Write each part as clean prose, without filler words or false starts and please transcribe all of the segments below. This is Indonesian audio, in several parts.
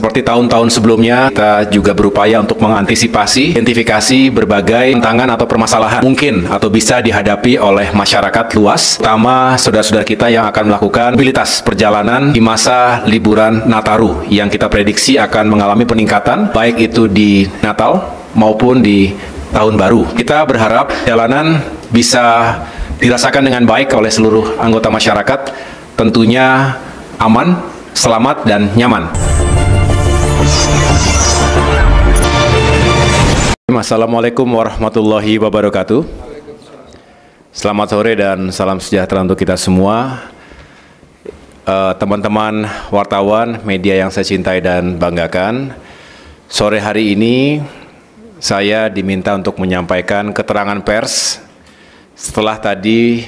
Seperti tahun-tahun sebelumnya, kita juga berupaya untuk mengantisipasi, identifikasi berbagai tantangan atau permasalahan mungkin atau bisa dihadapi oleh masyarakat luas, terutama saudara-saudara kita yang akan melakukan mobilitas perjalanan di masa liburan Nataru yang kita prediksi akan mengalami peningkatan, baik itu di Natal maupun di Tahun Baru. Kita berharap perjalanan bisa dirasakan dengan baik oleh seluruh anggota masyarakat, tentunya aman, selamat, dan nyaman. Assalamualaikum warahmatullahi wabarakatuh. Selamat sore dan salam sejahtera untuk kita semua. Teman-teman wartawan, media yang saya cintai dan banggakan, sore hari ini saya diminta untuk menyampaikan keterangan pers setelah tadi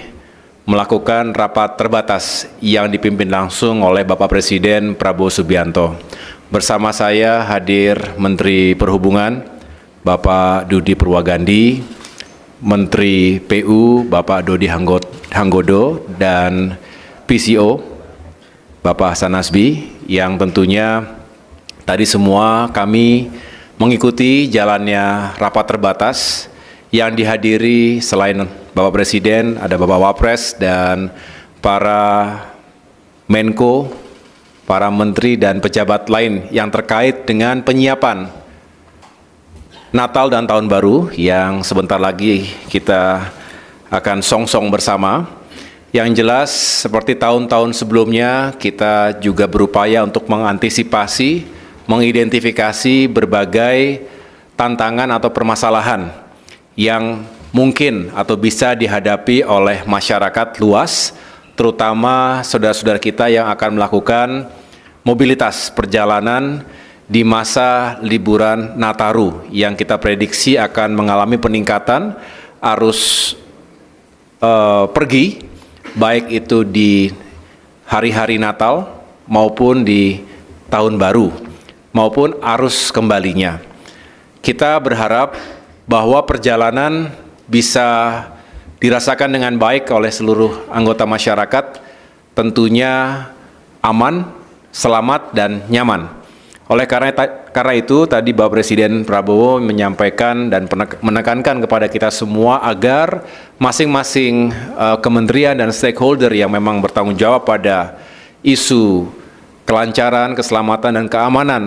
melakukan rapat terbatas yang dipimpin langsung oleh Bapak Presiden Prabowo Subianto. Bersama saya hadir Menteri Perhubungan Bapak Dudi Purwagandi, Menteri PU Bapak Dodi Hanggodo, dan PCO Bapak Hasan Nasbi, yang tentunya tadi semua kami mengikuti jalannya rapat terbatas yang dihadiri selain Bapak Presiden, ada Bapak Wapres dan para Menko, para Menteri dan pejabat lain yang terkait dengan penyiapan Natal dan Tahun Baru yang sebentar lagi kita akan song-song bersama. Yang jelas seperti tahun-tahun sebelumnya kita juga berupaya untuk mengantisipasi, mengidentifikasi berbagai tantangan atau permasalahan yang mungkin atau bisa dihadapi oleh masyarakat luas, terutama saudara-saudara kita yang akan melakukan mobilitas perjalanan di masa liburan Nataru yang kita prediksi akan mengalami peningkatan arus pergi, baik itu di hari-hari Natal maupun di Tahun Baru, maupun arus kembalinya. Kita berharap bahwa perjalanan bisa dirasakan dengan baik oleh seluruh anggota masyarakat, tentunya aman, selamat, dan nyaman. Oleh karena itu, tadi Bapak Presiden Prabowo menyampaikan dan menekankan kepada kita semua agar masing-masing kementerian dan stakeholder yang memang bertanggung jawab pada isu kelancaran, keselamatan, dan keamanan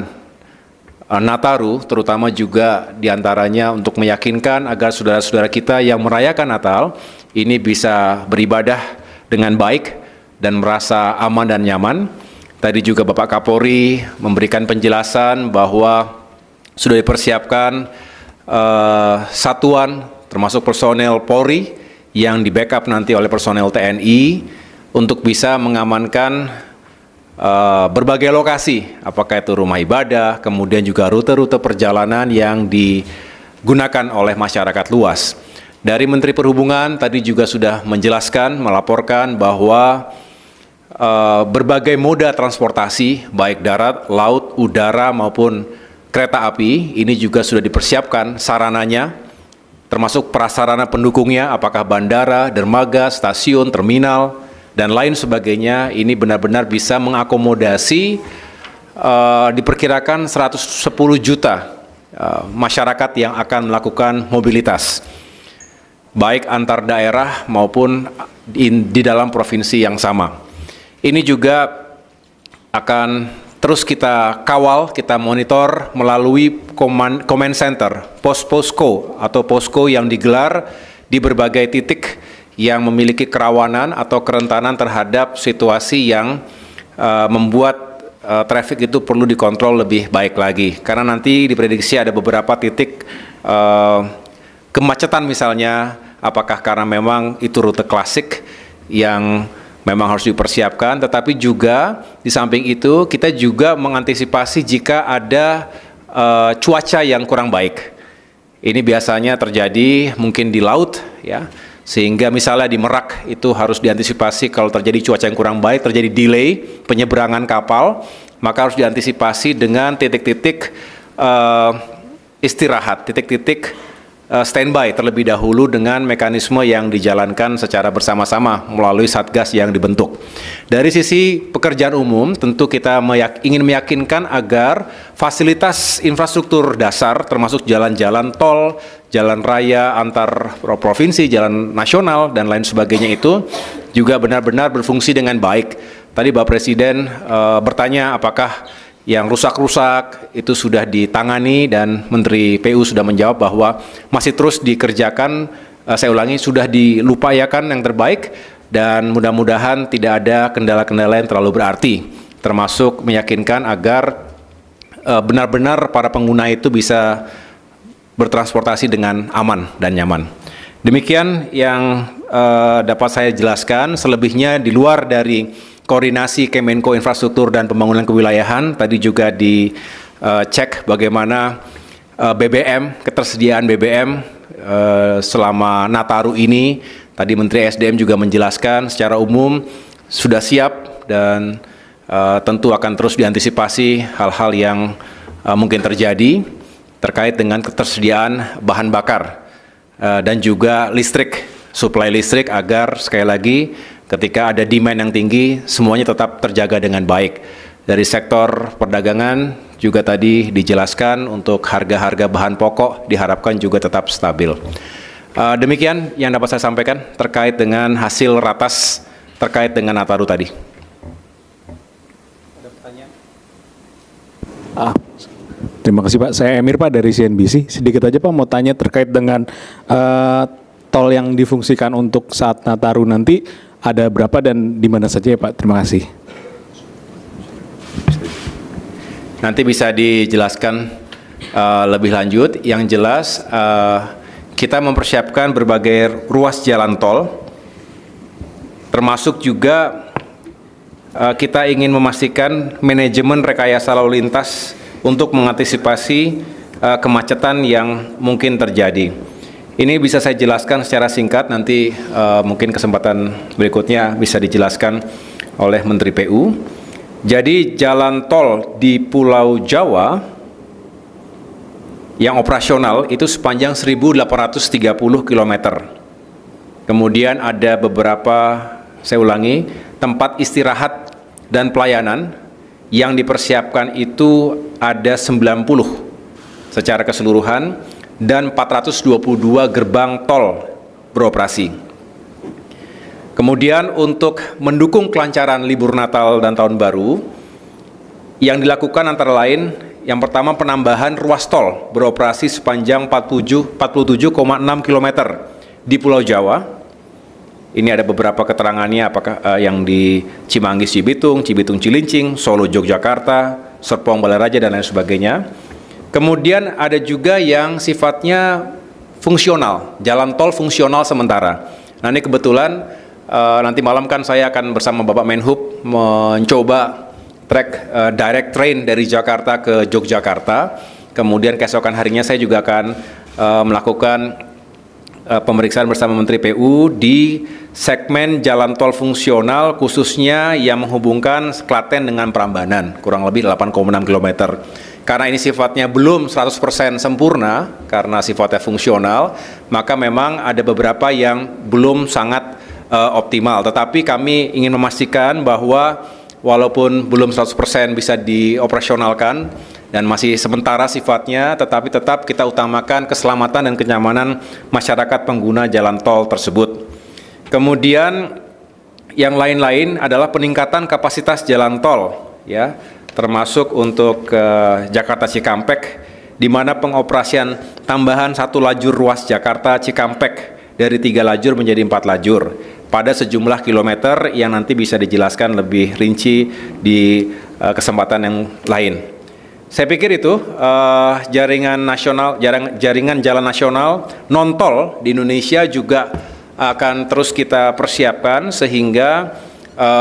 Nataru, terutama juga diantaranya untuk meyakinkan agar saudara-saudara kita yang merayakan Natal ini bisa beribadah dengan baik dan merasa aman dan nyaman. Tadi juga Bapak Kapolri memberikan penjelasan bahwa sudah dipersiapkan satuan termasuk personel Polri yang di backup nanti oleh personel TNI untuk bisa mengamankan berbagai lokasi, apakah itu rumah ibadah, kemudian juga rute-rute perjalanan yang digunakan oleh masyarakat luas. Dari Menteri Perhubungan tadi juga sudah menjelaskan, melaporkan bahwa berbagai moda transportasi, baik darat, laut, udara, maupun kereta api, ini juga sudah dipersiapkan sarananya, termasuk prasarana pendukungnya, apakah bandara, dermaga, stasiun, terminal, dan lain sebagainya. Ini benar-benar bisa mengakomodasi diperkirakan 110 juta masyarakat yang akan melakukan mobilitas, baik antar daerah maupun di dalam provinsi yang sama. Ini juga akan terus kita kawal, kita monitor melalui command center, posko atau posko yang digelar di berbagai titik yang memiliki kerawanan atau kerentanan terhadap situasi yang membuat traffic itu perlu dikontrol lebih baik lagi. Karena nanti diprediksi ada beberapa titik kemacetan misalnya, apakah karena memang itu rute klasik yang memang harus dipersiapkan, tetapi juga di samping itu kita juga mengantisipasi jika ada cuaca yang kurang baik. Ini biasanya terjadi mungkin di laut, ya, sehingga misalnya di Merak itu harus diantisipasi kalau terjadi cuaca yang kurang baik, terjadi delay penyeberangan kapal, maka harus diantisipasi dengan titik-titik istirahat, titik-titik standby terlebih dahulu dengan mekanisme yang dijalankan secara bersama-sama melalui satgas yang dibentuk. Dari sisi pekerjaan umum, tentu kita ingin meyakinkan agar fasilitas infrastruktur dasar termasuk jalan-jalan tol, jalan raya antar provinsi, jalan nasional, dan lain sebagainya itu juga benar-benar berfungsi dengan baik. Tadi Bapak Presiden bertanya apakah yang rusak-rusak itu sudah ditangani, dan Menteri PU sudah menjawab bahwa masih terus dikerjakan, saya ulangi, sudah dilupayakan yang terbaik, dan mudah-mudahan tidak ada kendala-kendala yang terlalu berarti, termasuk meyakinkan agar benar-benar para pengguna itu bisa bertransportasi dengan aman dan nyaman. Demikian yang dapat saya jelaskan. Selebihnya di luar dari koordinasi Kemenko Infrastruktur dan Pembangunan Kewilayahan, tadi juga dicek bagaimana BBM, ketersediaan BBM selama Nataru ini. Tadi Menteri SDM juga menjelaskan secara umum sudah siap, dan tentu akan terus diantisipasi hal-hal yang mungkin terjadi terkait dengan ketersediaan bahan bakar dan juga listrik, suplai listrik, agar sekali lagi ketika ada demand yang tinggi, semuanya tetap terjaga dengan baik. Dari sektor perdagangan juga tadi dijelaskan untuk harga-harga bahan pokok diharapkan juga tetap stabil. Demikian yang dapat saya sampaikan terkait dengan hasil ratas terkait dengan Nataru tadi. Ada pertanyaan? Terima kasih Pak. Saya Emir Pak dari CNBC. Sedikit aja Pak mau tanya terkait dengan tol yang difungsikan untuk saat Nataru nanti. Ada berapa dan di mana saja ya Pak? Terima kasih. Nanti bisa dijelaskan lebih lanjut. Yang jelas kita mempersiapkan berbagai ruas jalan tol, termasuk juga kita ingin memastikan manajemen rekayasa lalu lintas untuk mengantisipasi kemacetan yang mungkin terjadi. Ini bisa saya jelaskan secara singkat, nanti mungkin kesempatan berikutnya bisa dijelaskan oleh Menteri PU. Jadi jalan tol di Pulau Jawa yang operasional itu sepanjang 1.830 km. Kemudian ada beberapa, saya ulangi, tempat istirahat dan pelayanan yang dipersiapkan itu ada 90 secara keseluruhan, dan 422 gerbang tol beroperasi. Kemudian untuk mendukung kelancaran libur Natal dan Tahun Baru, yang dilakukan antara lain, yang pertama penambahan ruas tol beroperasi sepanjang 47,6 km di Pulau Jawa. Ini ada beberapa keterangannya, apakah yang di Cimanggis Cibitung, Cibitung Cilincing, Solo Yogyakarta, Serpong Balaraja, dan lain sebagainya. Kemudian ada juga yang sifatnya fungsional, jalan tol fungsional sementara. Nah ini kebetulan nanti malam kan saya akan bersama Bapak Menhub mencoba trek direct train dari Jakarta ke Yogyakarta. Kemudian keesokan harinya saya juga akan melakukan pemeriksaan bersama Menteri PU di segmen jalan tol fungsional, khususnya yang menghubungkan Klaten dengan Prambanan, kurang lebih 8,6 km. Karena ini sifatnya belum 100% sempurna, karena sifatnya fungsional, maka memang ada beberapa yang belum sangat optimal. Tetapi kami ingin memastikan bahwa walaupun belum 100% bisa dioperasionalkan dan masih sementara sifatnya, tetapi tetap kita utamakan keselamatan dan kenyamanan masyarakat pengguna jalan tol tersebut. Kemudian yang lain-lain adalah peningkatan kapasitas jalan tol, ya, termasuk untuk Jakarta Cikampek, di mana pengoperasian tambahan 1 lajur ruas Jakarta Cikampek dari 3 lajur menjadi 4 lajur pada sejumlah kilometer yang nanti bisa dijelaskan lebih rinci di kesempatan yang lain. Saya pikir itu jaringan jalan nasional non tol di Indonesia juga akan terus kita persiapkan sehingga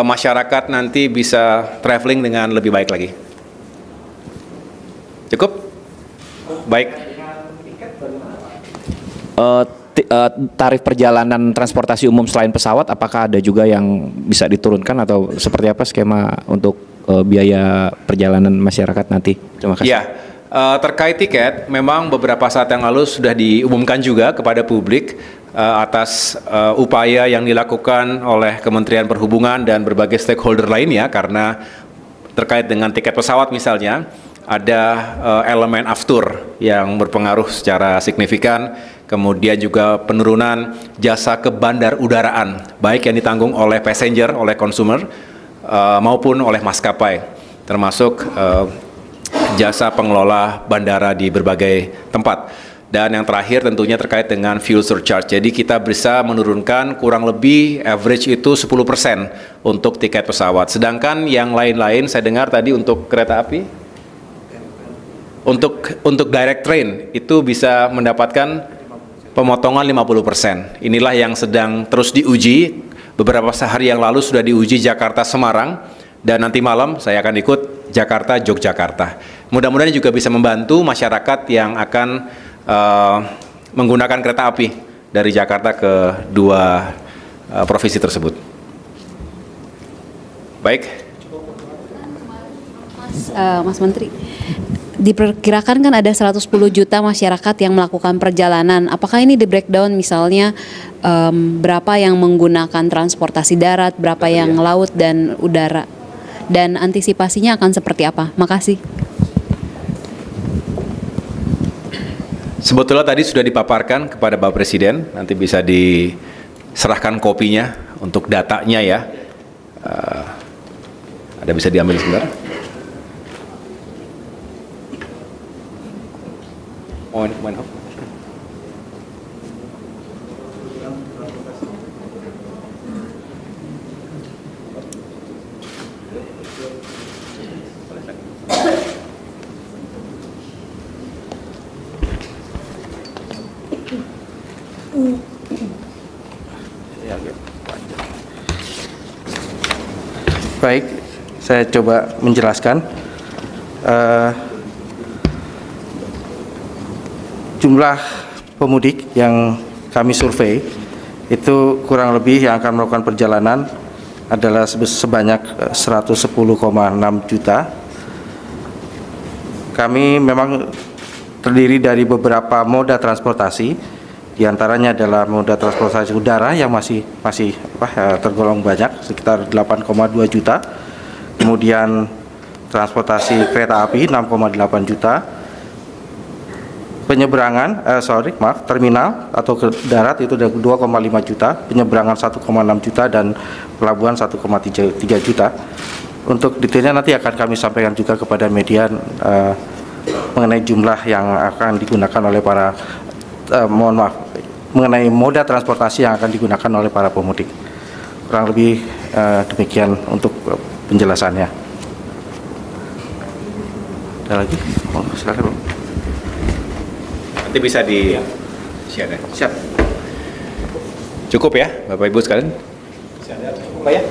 masyarakat nanti bisa traveling dengan lebih baik lagi. Cukup? Baik. Tarif perjalanan transportasi umum selain pesawat, apakah ada juga yang bisa diturunkan atau seperti apa skema untuk biaya perjalanan masyarakat nanti? Terima kasih. Ya, Terkait tiket, memang beberapa saat yang lalu sudah diumumkan juga kepada publik atas upaya yang dilakukan oleh Kementerian Perhubungan dan berbagai stakeholder lainnya, karena terkait dengan tiket pesawat misalnya, ada elemen aftur yang berpengaruh secara signifikan, kemudian juga penurunan jasa ke bandar udaraan, baik yang ditanggung oleh passenger, oleh consumer, maupun oleh maskapai, termasuk jasa pengelola bandara di berbagai tempat. Dan yang terakhir tentunya terkait dengan fuel surcharge. Jadi kita bisa menurunkan kurang lebih average itu 10% untuk tiket pesawat. Sedangkan yang lain-lain saya dengar tadi untuk kereta api, untuk direct train itu bisa mendapatkan pemotongan 50%. Inilah yang sedang terus diuji. Beberapa hari yang lalu sudah diuji Jakarta Semarang, dan nanti malam saya akan ikut Jakarta Yogyakarta. Mudah-mudahan juga bisa membantu masyarakat yang akan menggunakan kereta api dari Jakarta ke dua provinsi tersebut. Baik. Mas Menteri, diperkirakan kan ada 110 juta masyarakat yang melakukan perjalanan. Apakah ini di breakdown misalnya berapa yang menggunakan transportasi darat, berapa yang laut dan udara? Dan antisipasinya akan seperti apa? Makasih. Sebetulnya tadi sudah dipaparkan kepada Bapak Presiden, nanti bisa diserahkan kopinya untuk datanya ya. Ada bisa diambil sebentar. Baik, saya coba menjelaskan. Jumlah pemudik yang kami survei itu kurang lebih yang akan melakukan perjalanan adalah sebanyak 110,6 juta. Kami memang terdiri dari beberapa moda transportasi, diantaranya adalah moda transportasi udara yang masih tergolong banyak, sekitar 8,2 juta. Kemudian transportasi kereta api 6,8 juta. Penyeberangan, terminal atau ke darat itu 2,5 juta, penyeberangan 1,6 juta, dan pelabuhan 1,3 juta. Untuk detailnya nanti akan kami sampaikan juga kepada media mengenai jumlah yang akan digunakan oleh para, mengenai moda transportasi yang akan digunakan oleh para pemudik. Kurang lebih demikian untuk penjelasannya. Ada lagi? Silakan, Bang. Nanti bisa di share ya. Siap. Cukup ya, Bapak Ibu sekalian? Cukup ya?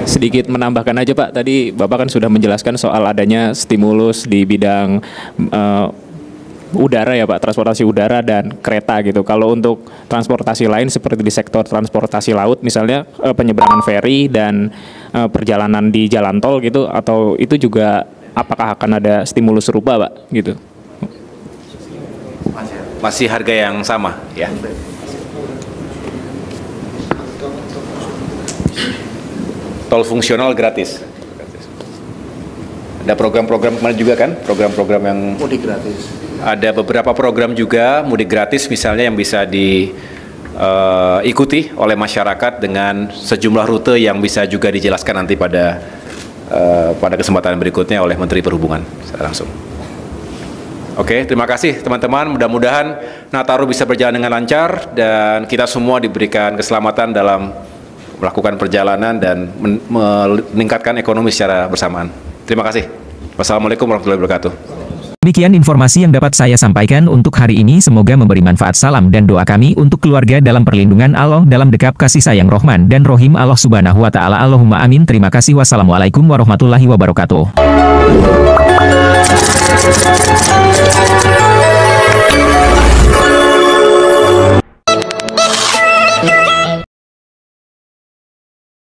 Sedikit menambahkan aja Pak, tadi Bapak kan sudah menjelaskan soal adanya stimulus di bidang udara ya Pak, transportasi udara dan kereta gitu. Kalau untuk transportasi lain seperti di sektor transportasi laut misalnya penyeberangan feri dan perjalanan di jalan tol gitu, atau itu juga apakah akan ada stimulus serupa Pak gitu? Masih harga yang sama ya. Tol fungsional gratis. Ada program-program kemarin juga kan, program-program yang Mudik gratis. Ada beberapa program juga mudik gratis misalnya yang bisa diikuti oleh masyarakat dengan sejumlah rute yang bisa juga dijelaskan nanti pada kesempatan berikutnya oleh Menteri Perhubungan secara langsung. Oke, terima kasih teman-teman. Mudah-mudahan Nataru bisa berjalan dengan lancar dan kita semua diberikan keselamatan dalam melakukan perjalanan dan meningkatkan ekonomi secara bersamaan. Terima kasih. Wassalamualaikum warahmatullahi wabarakatuh. Demikian informasi yang dapat saya sampaikan untuk hari ini. Semoga memberi manfaat. Salam dan doa kami untuk keluarga dalam perlindungan Allah, dalam dekap kasih sayang Rahman dan Rohim Allah Subhanahu wa Ta'ala. Allahumma amin. Terima kasih. Wassalamualaikum warahmatullahi wabarakatuh.